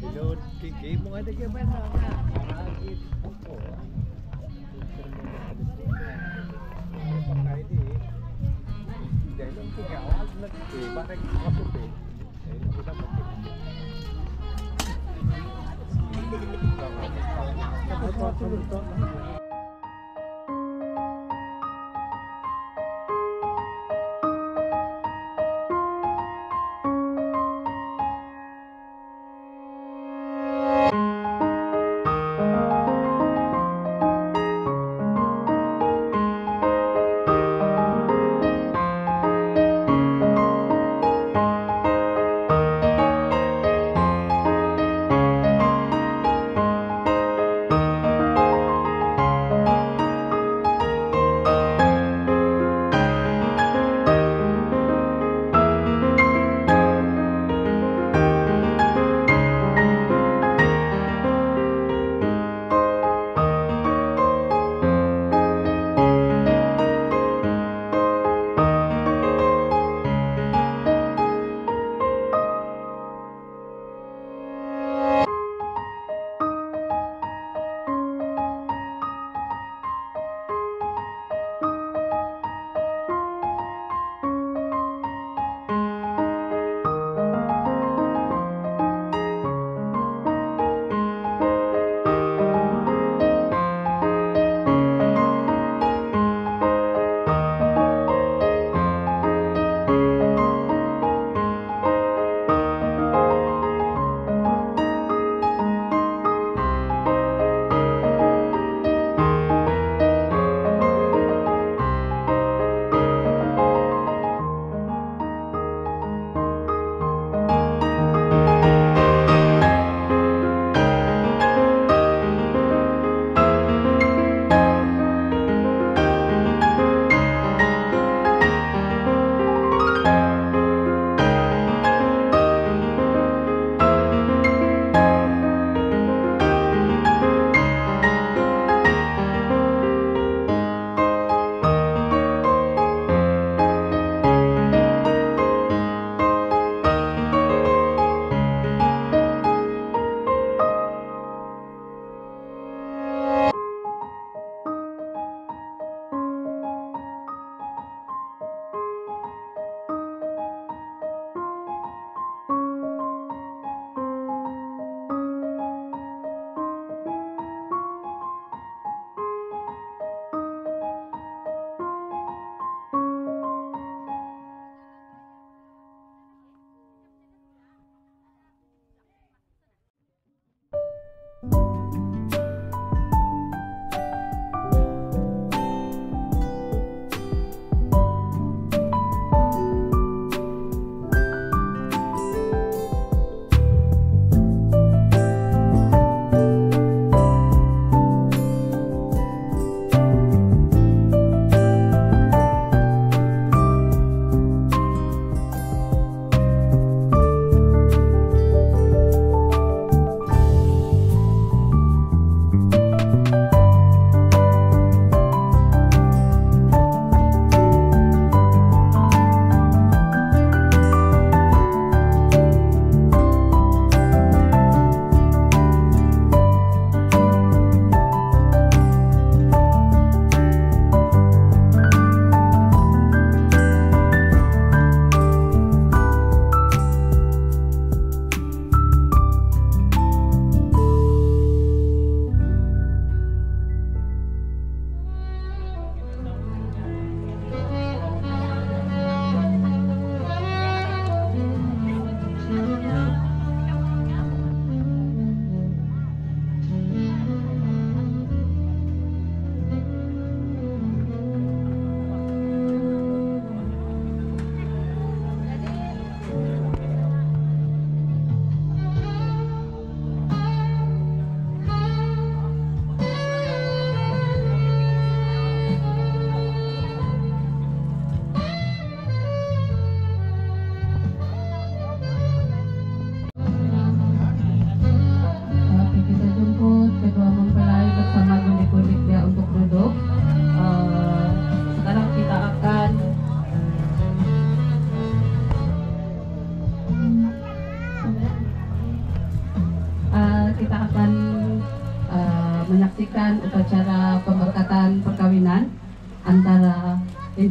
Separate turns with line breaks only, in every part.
Pilot kiki mo ada ke mana? Lagi pokok. Pakai di dalam tiga awal nanti barang masuk deh. Ini kita pakai.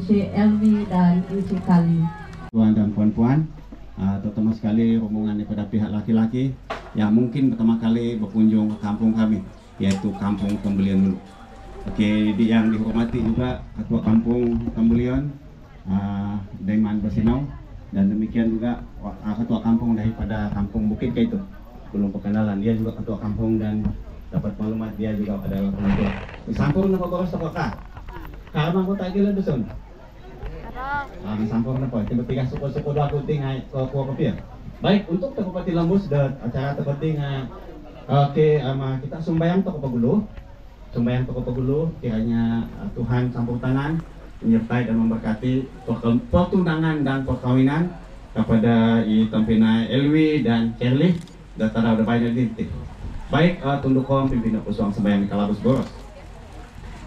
Isi Elvi dan Isi Kali.
Tuan dan puan-puan, terutama sekali rombongan daripada pihak laki-laki yang mungkin pertama kali berkunjung ke kampung kami, yaitu Kampung Tembelion dulu. Oke, yang dihormati juga Ketua Kampung Tembelion, Daiman Bersinau, dan demikian juga Ketua Kampung daripada Kampung Bukit itu. Belum perkenalan, dia juga Ketua Kampung dan dapat maklumat dia juga adalah penentu. Sampur napa boros tokoka? Karena aku tak gila dusun. Sampur napa? Tiba-tiba suku-suku dua kunting ke kopi. Baik, untuk Bupati Lembus dan acara terpenting kita sembahyang toko pegulu. Sembahyang toko pegulu kiranya Tuhan campur tangan menyertai dan memberkati pertunangan dan perkawinan kepada Tempina Elwi dan Kerli datara udah banyak titik. Baik, tundukon pimpinan Pusuang sembahyang di Kalabus Boros.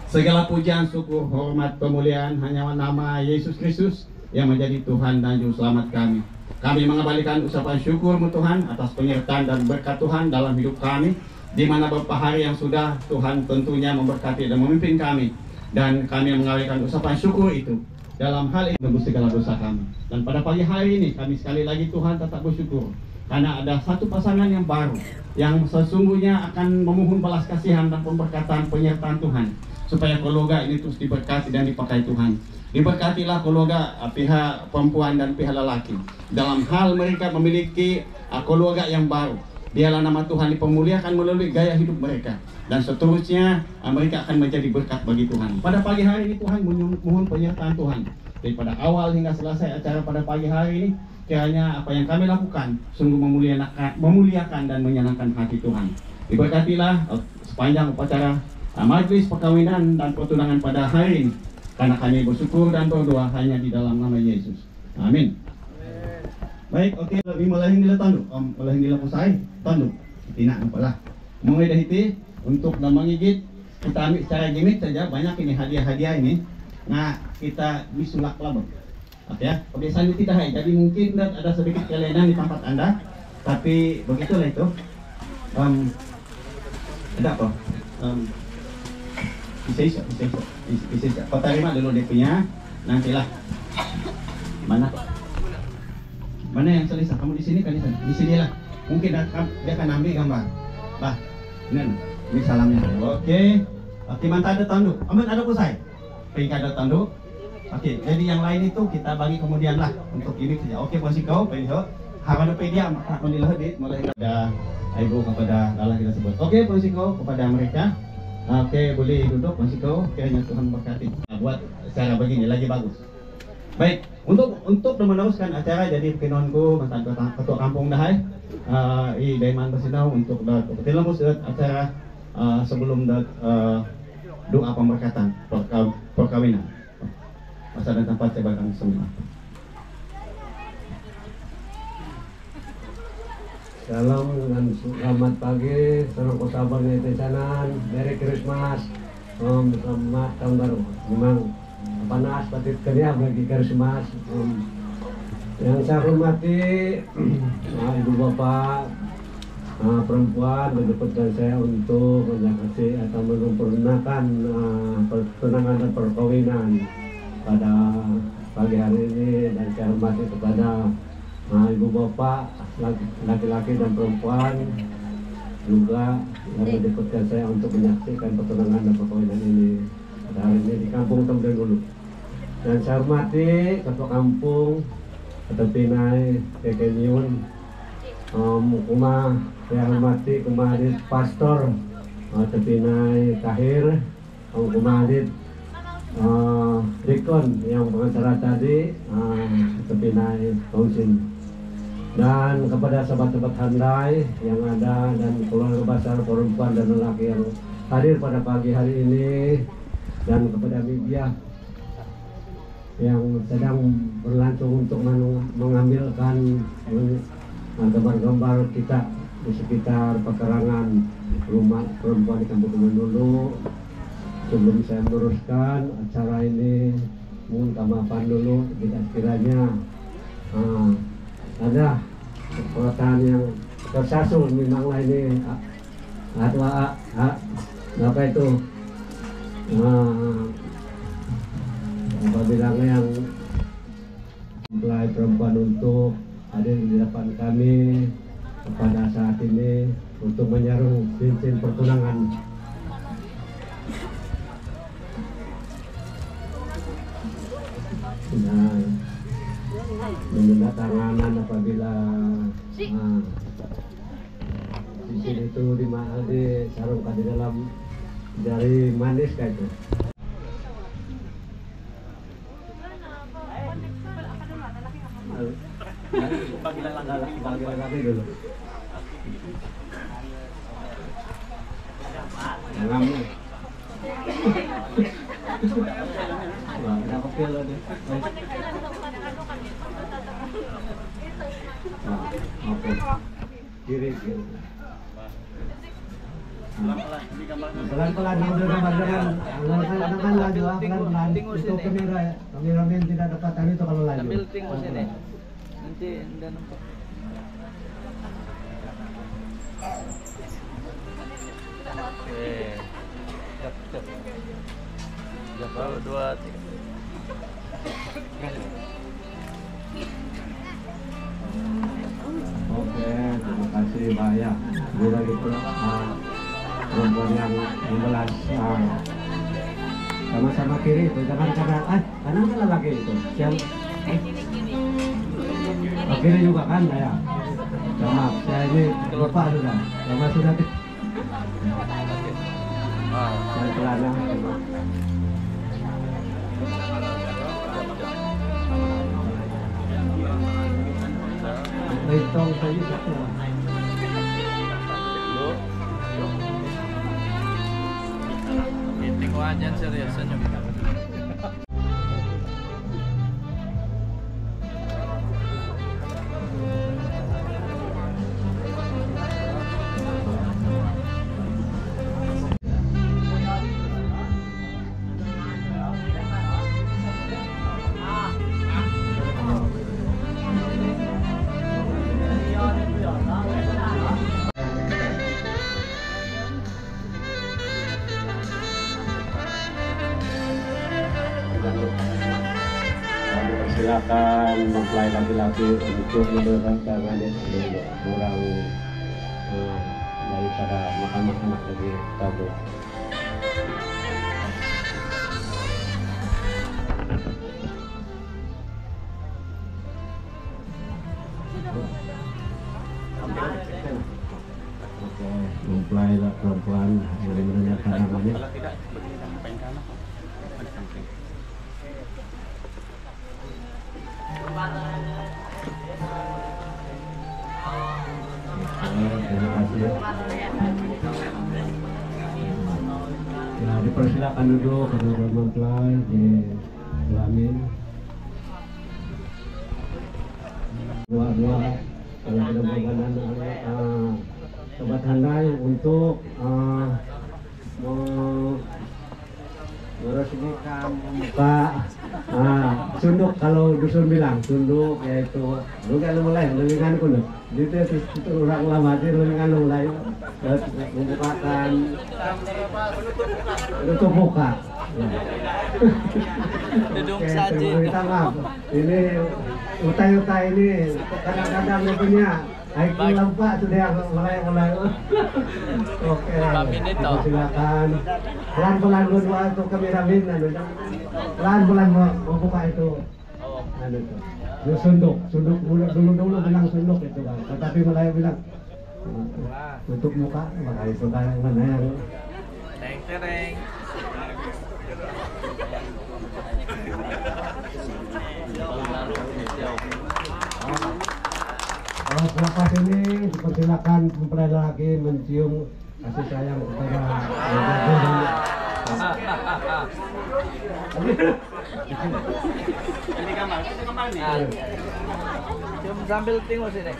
Segala pujian, syukur, hormat, kemuliaan hanya nama Yesus Kristus yang menjadi Tuhan dan Juru Selamat kami. Kami mengembalikan ucapan syukur Tuhan atas penyertaan dan berkat Tuhan dalam hidup kami, di mana beberapa hari yang sudah Tuhan tentunya memberkati dan memimpin kami, dan kami mengawalkan ucapan syukur itu dalam hal ini menebus segala dosa kami. Dan pada pagi hari ini kami sekali lagi Tuhan tetap bersyukur karena ada satu pasangan yang baru yang sesungguhnya akan memohon balas kasihan dan pemberkatan penyertaan Tuhan supaya keluarga ini terus diberkati dan dipakai Tuhan. Diberkatilah keluarga pihak perempuan dan pihak lelaki dalam hal mereka memiliki keluarga yang baru. Biarlah nama Tuhan dipermuliakan melalui gaya hidup mereka, dan seterusnya mereka akan menjadi berkat bagi Tuhan. Pada pagi hari ini Tuhan mohon penyertaan Tuhan daripada awal hingga selesai acara pada pagi hari ini. Kiranya apa yang kami lakukan sungguh memuliakan dan menyenangkan hati Tuhan. Diberkatilah sepanjang upacara majelis perkawinan dan pertunangan pada hari ini, karena kami bersyukur dan berdoa hanya di dalam nama Yesus. Amin. Baik, oke, lebih malahing nila tanduk, malahing nila pusai tanduk. Tidak apalah. Mulai dari itu untuk mengigit kita ambil secara gimmick saja, banyak ini hadiah-hadiah ini. Nah, kita bisulak labor. Oke ya, kebiasaan itu tidak, jadi mungkin ada sedikit kelainan di tempat Anda, tapi begitulah itu. Ada apa? Bisa. Kau terima dulu dia punya, nantilah. Mana yang selesai? Kamu di sini kan di sini lah. Mungkin dia akan ambil gambar. Bah, ini salamnya. Oke, mantap ada tanduk. Aman ada pusai. Pengen ada tanduk. Oke, jadi yang lain itu kita bagi kemudian lah untuk ini saja. Oke, posisi kau, pengen harap ada dia menilai di mulai ada ibu kepada Allah kita sebut. Oke, posisi kau kepada mereka. Oke, boleh duduk masih kau, kiranya Tuhan berkati. Buat secara begini lagi bagus. Baik, untuk meneruskan acara jadi perkenonku mantan ketua kampung Dahai, Daiman Bersinau untuk Lembus acara sebelum doa pemberkatan perkawinan. Masa dan tempat saya bakal semua.
Shalom dan selamat pagi, salam sabarnya tesanan, Merry Christmas, selamat tahun baru. Memang panas batik kerja bagi Christmas. Yang saya hormati ibu bapak, perempuan menjemputkan saya untuk menyaksikan atau menyempurnakan pertunangan dan perkawinan pada pagi hari ini, dan saya hormati kepada ibu bapak, laki-laki dan perempuan juga yang menjemputkan saya untuk menyaksikan pertunangan dan perkawinan ini pada hari ini di Kampung Tembelion dulu. Dan saya hormati ketua kampung, ketua Pinai, Kekeniun, saya hormati kemarin pastor, ketua Pinai Kahir, kemarin Rikon yang pengacara tadi, ketua Pinai Kausin. Dan kepada sahabat-sahabat handai yang ada dan keluarga besar perempuan dan lelaki yang hadir pada pagi hari ini, dan kepada media yang sedang berlangsung untuk mengambilkan gambar-gambar kita di sekitar pekarangan rumah perempuan di Kampung Tembelion dulu. Sebelum saya meneruskan acara ini, mohon maafan dulu jika kiranya ada perkataan yang tersasul. Memanglah ini apa itu apabila yang mempelai perempuan untuk hadir di depan kami pada saat ini untuk menyarum cincin pertunangan. Nah, menandatanganan apabila cincin itu disarungkan di dalam jari manis kayak itu. Panggilan laki dulu. Ngamnya. Wah, kenapa pil deh? Oke. Kiri. Pelan-pelan udah gambar dengan pelan-pelan laju pelan-pelan itu kameramen tidak dekatan itu kalau laju.
Sambil tinggal sini. Nanti anda nampak. Oke. Cep. Jatuh 2 3.
Oke, terima kasih Pak ya. Ini lagi perempuan yang 15 sama-sama kiri itu jangan karena laki itu yang kiri juga kan ya. Maaf, saya ini lupa sudah. Sama sudah. Saya celana. Hitung saja satu.
Meeting wajan serius senyum.
Silakan mempelai laki-laki untuk menurunkan tangannya untuk kurang daripada makan anak lagi tabur. Oke, mempelai perempuan boleh menunjukkan tangannya.
Kalau tidak seperti sampai kanan. Ada samping.
Terima kasih. Ya, dipersilakan duduk kedua mempelai di kelamin. Dua-dua kalau ada berkenan sobat handai untuk meresmikan Pak sunduk, kalau dusun bilang sunduk yaitu lu kan mulai lengan kuno itu orang lama sih lengan mulai membukakan tutup muka.
Duduk
Oke,
saja.
minta maaf ini utai ini kadang-kadang punya IQ lampak sudah mulai. Oke, silakan pelan-pelan berdua untuk kameramen pelan-pelan membuka itu sunduk dulu bilang sunduk itu kan, tetapi mulai bilang tutup muka maka itu kan mana yang
Tereng.
Selepas ini dipersilakan mempelai laki mencium kasih sayang kepada
Ini gambar nih.
Cium sambil tengok sini.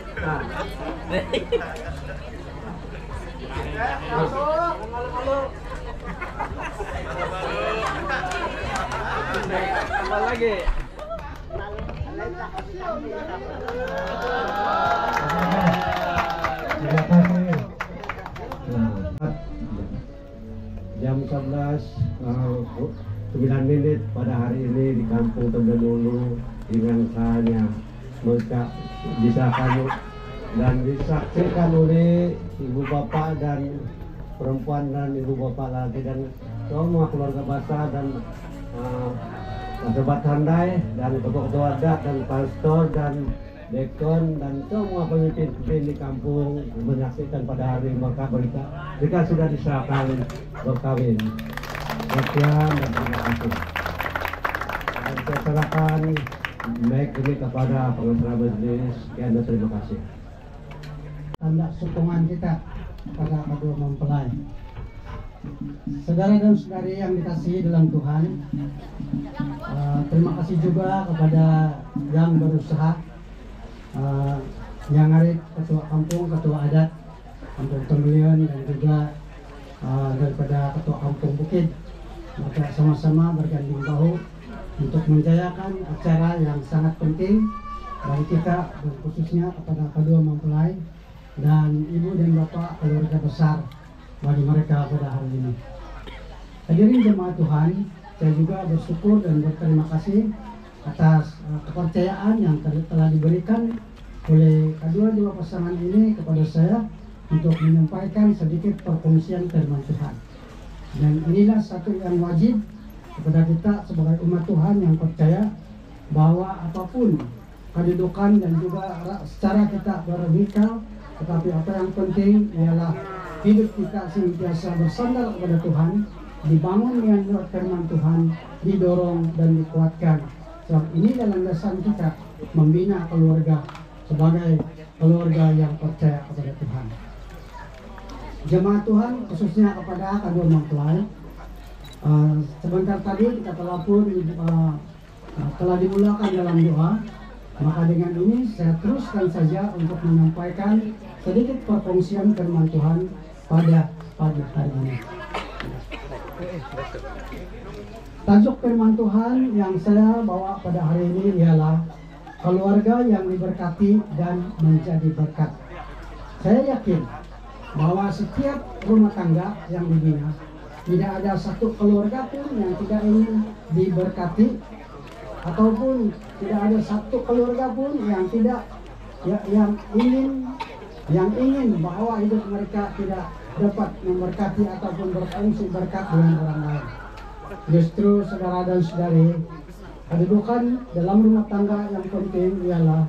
Tambah lagi.
Terima kasih. Nah, jam 11 9 menit pada hari ini di Kampung Tembelulu dengan sahnya mereka bisa kami dan disaksikan oleh ibu bapak dan perempuan dan ibu bapak lagi dan semua keluarga besar dan sahabat handai dan ketua-ketua adat dan pastor dan dekon dan semua pemimpin-pemimpin di kampung menyaksikan pada hari mereka sudah diserahkan berkawin. Sekian dan terima kasih. Dan saya serahkan mic ini kepada pengacara majelis. Sekian dan terima kasih.
Tanda sokongan kita pada kedua mempelai. Saudara dan saudari yang dikasihi dalam Tuhan, terima kasih juga kepada yang berusaha, yang hari ketua kampung, ketua adat kampung Tembelian dan juga daripada ketua kampung Bukit. Mereka sama-sama berganding bahu untuk menjayakan acara yang sangat penting bagi kita dan khususnya kepada kedua mempelai dan ibu dan bapak keluarga besar bagi mereka pada hari ini. Hadirin jemaat Tuhan, saya juga bersyukur dan berterima kasih atas kepercayaan yang telah diberikan oleh kedua-dua pasangan ini kepada saya untuk menyampaikan sedikit perkongsian firman Tuhan. Dan inilah satu yang wajib kepada kita sebagai umat Tuhan yang percaya bahwa apapun kedudukan dan juga secara kita bernikah, tetapi apa yang penting ialah hidup kita senantiasa bersandar kepada Tuhan, dibangun dengan menurut firman Tuhan, didorong dan dikuatkan. Sebab inilah landasan kita membina keluarga sebagai keluarga yang percaya kepada Tuhan. Jemaat Tuhan, khususnya kepada kedua mempelai, sebentar tadi kita telah dimulakan dalam doa. Maka dengan ini saya teruskan saja untuk menyampaikan sedikit perkongsian firman Tuhan pada pagi hari ini. Tajuk firman Tuhan yang saya bawa pada hari ini ialah keluarga yang diberkati dan menjadi berkat. Saya yakin bahwa setiap rumah tangga yang dibina, tidak ada satu keluarga pun yang tidak ingin diberkati, ataupun tidak ada satu keluarga pun yang tidak yang ingin bahwa hidup mereka tidak dapat memberkati ataupun berfungsi berkat dengan orang lain. Justru saudara dan saudari, kedudukan dalam rumah tangga yang penting ialah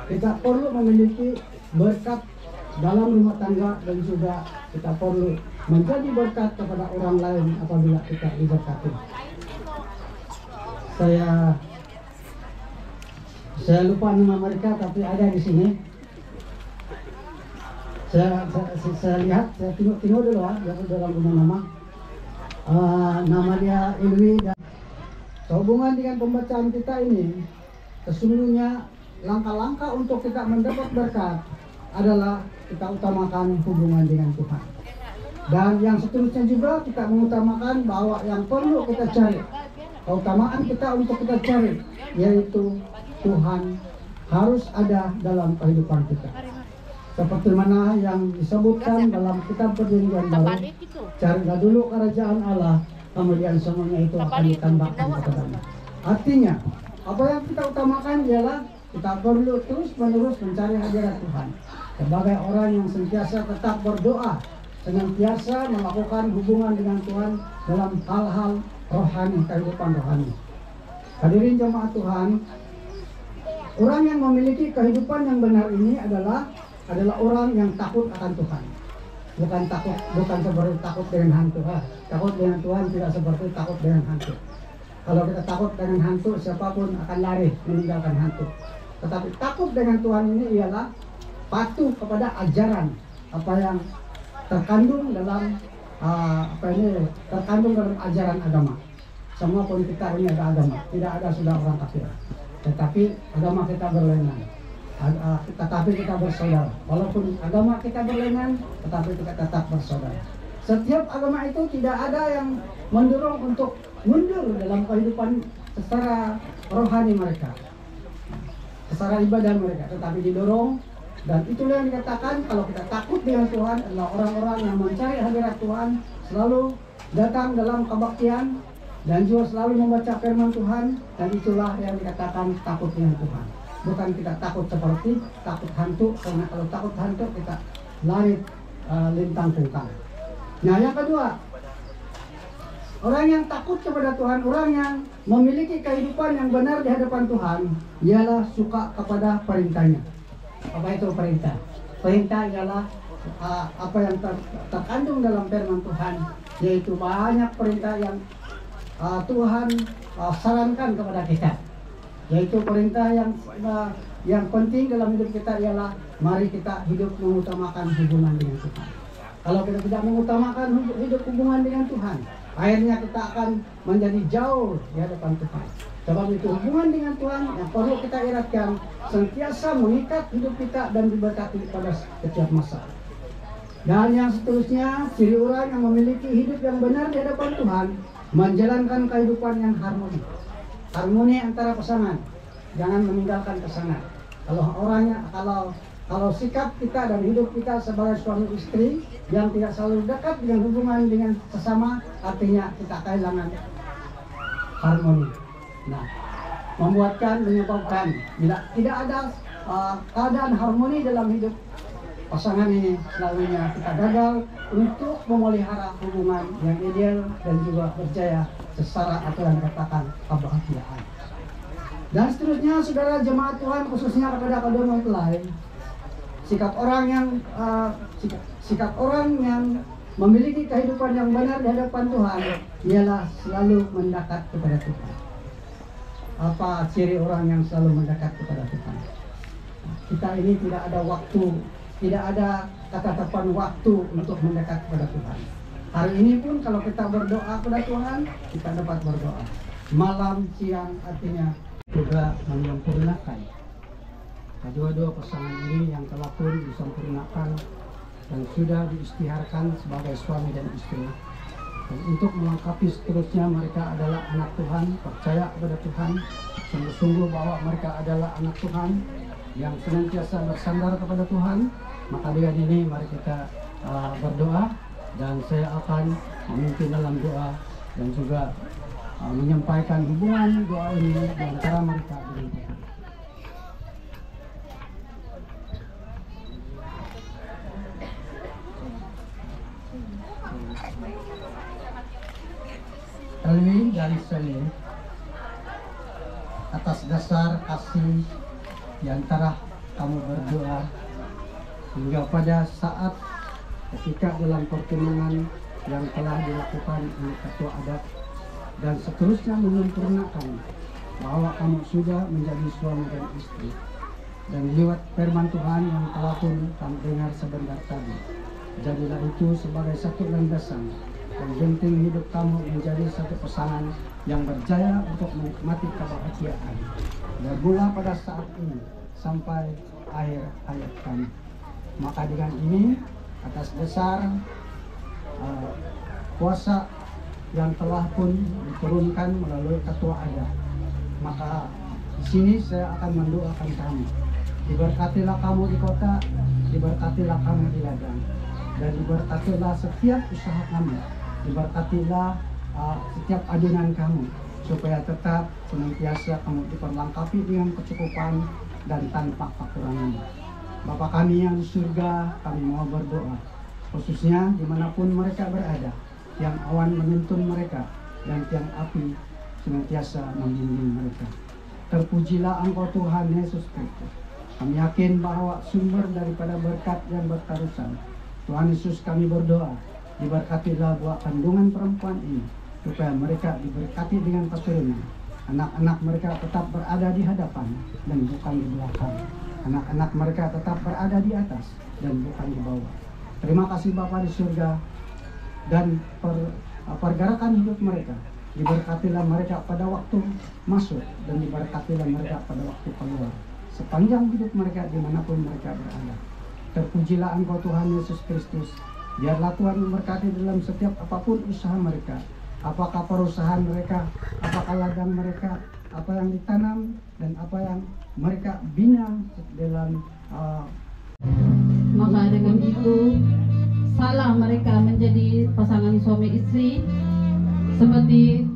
kita perlu memiliki berkat dalam rumah tangga dan juga kita perlu menjadi berkat kepada orang lain apabila kita diberkati. Saya lupa nama mereka tapi ada di sini. Saya lihat, saya tengok dulu dalam nama. Nama dia Ilwi dan sehubungan dengan pembacaan kita ini, sesungguhnya langkah-langkah untuk kita mendapat berkat adalah kita utamakan hubungan dengan Tuhan. Dan yang seterusnya juga kita mengutamakan bahwa yang perlu kita cari, keutamaan kita untuk kita cari, yaitu Tuhan harus ada dalam kehidupan kita. Seperti mana yang disebutkan dalam kitab Perjanjian Baru, carilah dulu kerajaan Allah, kemudian semuanya itu akan ditambahkan kepadamu. Artinya, apa yang kita utamakan ialah kita perlu terus-menerus mencari hadirat Tuhan. Sebagai orang yang senantiasa tetap berdoa, senantiasa melakukan hubungan dengan Tuhan dalam hal-hal rohani, kehidupan rohani. Hadirin jemaat Tuhan, orang yang memiliki kehidupan yang benar ini adalah orang yang takut akan Tuhan. Bukan seperti takut dengan hantu. Takut dengan Tuhan tidak seperti takut dengan hantu. Kalau kita takut dengan hantu, siapapun akan lari meninggalkan hantu. Tetapi takut dengan Tuhan ini ialah patuh kepada ajaran apa yang terkandung dalam ajaran agama. Semua pun kita ini ada agama, tidak ada sudah orang kafir. Tetapi agama kita berlainan. Tetapi kita bersaudara. Walaupun agama kita berlainan, tetapi kita tetap bersaudara. Setiap agama itu tidak ada yang mendorong untuk mundur dalam kehidupan secara rohani mereka, secara ibadah mereka, tetapi didorong. Dan itulah yang dikatakan kalau kita takut dengan Tuhan adalah orang-orang yang mencari hadirat Tuhan, selalu datang dalam kebaktian, dan juga selalu membaca firman Tuhan, dan itulah yang dikatakan takut dengan Tuhan. Bukan kita takut seperti takut hantu, karena kalau takut hantu kita lari lintang pungkang. Nah, yang kedua, orang yang takut kepada Tuhan, orang yang memiliki kehidupan yang benar di hadapan Tuhan, ialah suka kepada perintahnya. Apa itu perintah? Perintah ialah apa yang terkandung dalam firman Tuhan, yaitu banyak perintah yang Tuhan sarankan kepada kita. Yaitu perintah yang penting dalam hidup kita ialah mari kita hidup mengutamakan hubungan dengan Tuhan. Kalau kita tidak mengutamakan hidup hubungan dengan Tuhan, akhirnya kita akan menjadi jauh di hadapan Tuhan. Sebab itu hubungan dengan Tuhan yang perlu kita eratkan, senantiasa mengikat hidup kita dan diberkati pada setiap masa. Dan yang seterusnya, ciri orang yang memiliki hidup yang benar di hadapan Tuhan, menjalankan kehidupan yang harmoni. Harmoni antara pasangan, jangan meninggalkan pasangan. Kalau sikap kita dan hidup kita sebagai suami istri yang tidak selalu dekat dengan hubungan dengan sesama, artinya kita kehilangan harmoni. Nah, menyebabkan bila tidak ada keadaan harmoni dalam hidup pasangan ini, selalunya kita gagal untuk memelihara hubungan yang ideal dan juga berjaya secara atau yang dikatakan kebahagiaan. Dan seterusnya, saudara jemaat Tuhan, khususnya kepada kedua mempelai, sikap orang yang memiliki kehidupan yang benar di hadapan Tuhan ialah selalu mendekat kepada Tuhan. Apa ciri orang yang selalu mendekat kepada Tuhan? Kita ini tidak ada waktu, tidak ada ketetapan waktu untuk mendekat kepada Tuhan. Hari ini pun kalau kita berdoa kepada Tuhan, kita dapat berdoa. Malam, siang, artinya juga menyempurnakan. Kedua-dua pasangan ini yang telah pun disempurnakan dan sudah diistiharkan sebagai suami dan istri. Dan untuk melengkapi seterusnya, mereka adalah anak Tuhan, percaya kepada Tuhan, sungguh-sungguh bahwa mereka adalah anak Tuhan yang senantiasa bersandar kepada Tuhan. Maka dengan ini mari kita berdoa, dan saya akan memimpin dalam doa dan juga menyampaikan hubungan doa ini di antara mereka dengan Tuhan. Elwi dan Sally, atas dasar kasih di antara kamu berdoa, hingga pada saat ketika dalam pertunangan yang telah dilakukan oleh ketua adat dan seterusnya menyempurnakan bahwa kamu sudah menjadi suami dan istri, dan lewat firman Tuhan yang telah pun kamu dengar sebentar tadi, jadilah itu sebagai satu landasan dan genting hidup kamu menjadi satu pasangan yang berjaya untuk menikmati kebahagiaan bermula pada saat ini sampai akhir hayat kami. Maka dengan ini, atas dasar kuasa yang telah pun diturunkan melalui ketua adat, maka di sini saya akan mendoakan kamu. Diberkatilah kamu di kota, diberkatilah kamu di ladang, dan diberkatilah setiap usaha kamu, diberkatilah setiap adonan kamu, supaya tetap senantiasa kamu diperlengkapi dengan kecukupan dan tanpa kekurangan. Bapa kami yang di surga, kami mau berdoa, khususnya dimanapun mereka berada, yang awan menuntun mereka dan tiang api senantiasa membimbing mereka. Terpujilah Engkau Tuhan Yesus Kristus. Kami yakin bahwa sumber daripada berkat yang berterusan, Tuhan Yesus, kami berdoa, diberkatilah buah kandungan perempuan ini, supaya mereka diberkati dengan keturunan. Anak-anak mereka tetap berada di hadapan dan bukan di belakang. Anak-anak mereka tetap berada di atas dan bukan di bawah. Terima kasih Bapa di surga, dan pergerakan hidup mereka, diberkatilah mereka pada waktu masuk dan diberkatilah mereka pada waktu keluar, sepanjang hidup mereka dimanapun mereka berada. Terpujilah Engkau Tuhan Yesus Kristus. Biarlah Tuhan memberkati dalam setiap apapun usaha mereka, apakah perusahaan mereka, apakah ladang mereka, apa yang ditanam dan apa yang mereka bina dalam
Maka dengan itu salah mereka menjadi pasangan suami istri, seperti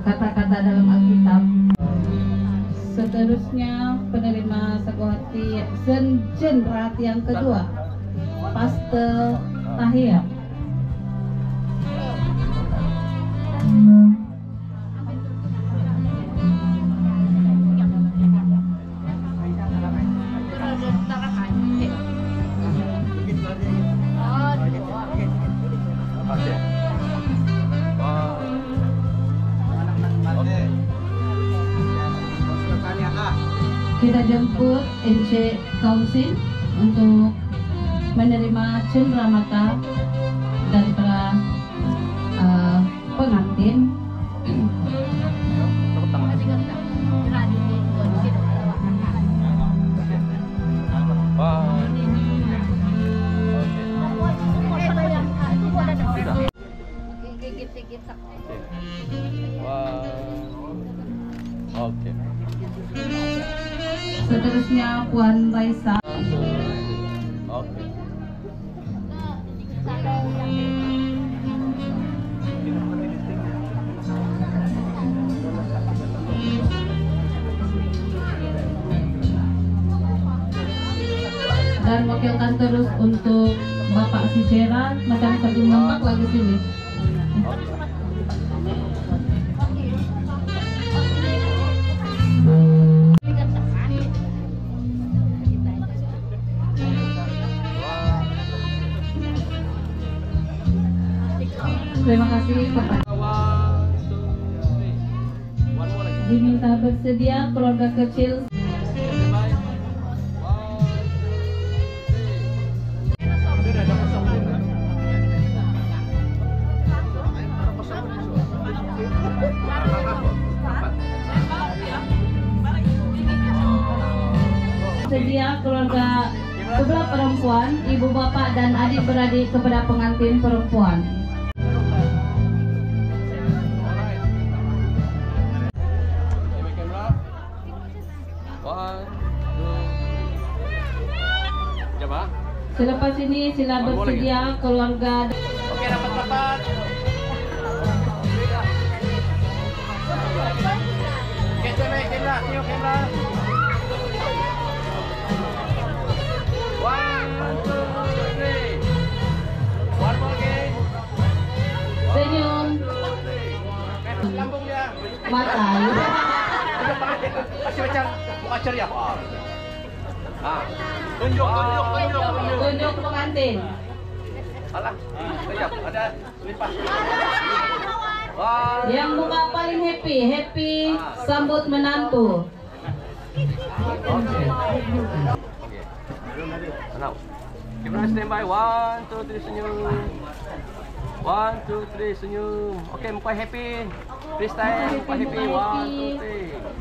kata-kata dalam Alkitab. Seterusnya penerima Sakohati Senjen Rati yang kedua, Pastor Tahir. Kita jemput NC Kausin untuk menerima cenderamata dan para pengantin.
Oke.
Seterusnya Puan Raisa.
Oke.
Dan wakilkan terus untuk Bapak Sisera, macam satu nombak lagi sini. Terima kasih kepada diminta bersedia keluarga kecil. Sedia keluarga sebelah perempuan, ibu bapak dan adik beradik kepada pengantin perempuan. Selepas ini sila bersedia keluarga.
Oke, rapat-rapat. Oke, kamera, tengok kamera. 1, 2, 3. One more again.
Senyum.
Lambung dia.
Mata.
Masih macam muka ceria. Tunjuk
pengantin.
Alah, siap. Ada lipas.
Yang muka paling happy sambut menantu.
Oke. Now, kamera standby. 1, 2, 3 senyum. 1, 2, 3 senyum. Oke, muka happy. Freestyle, muka happy. 1, 2, 3.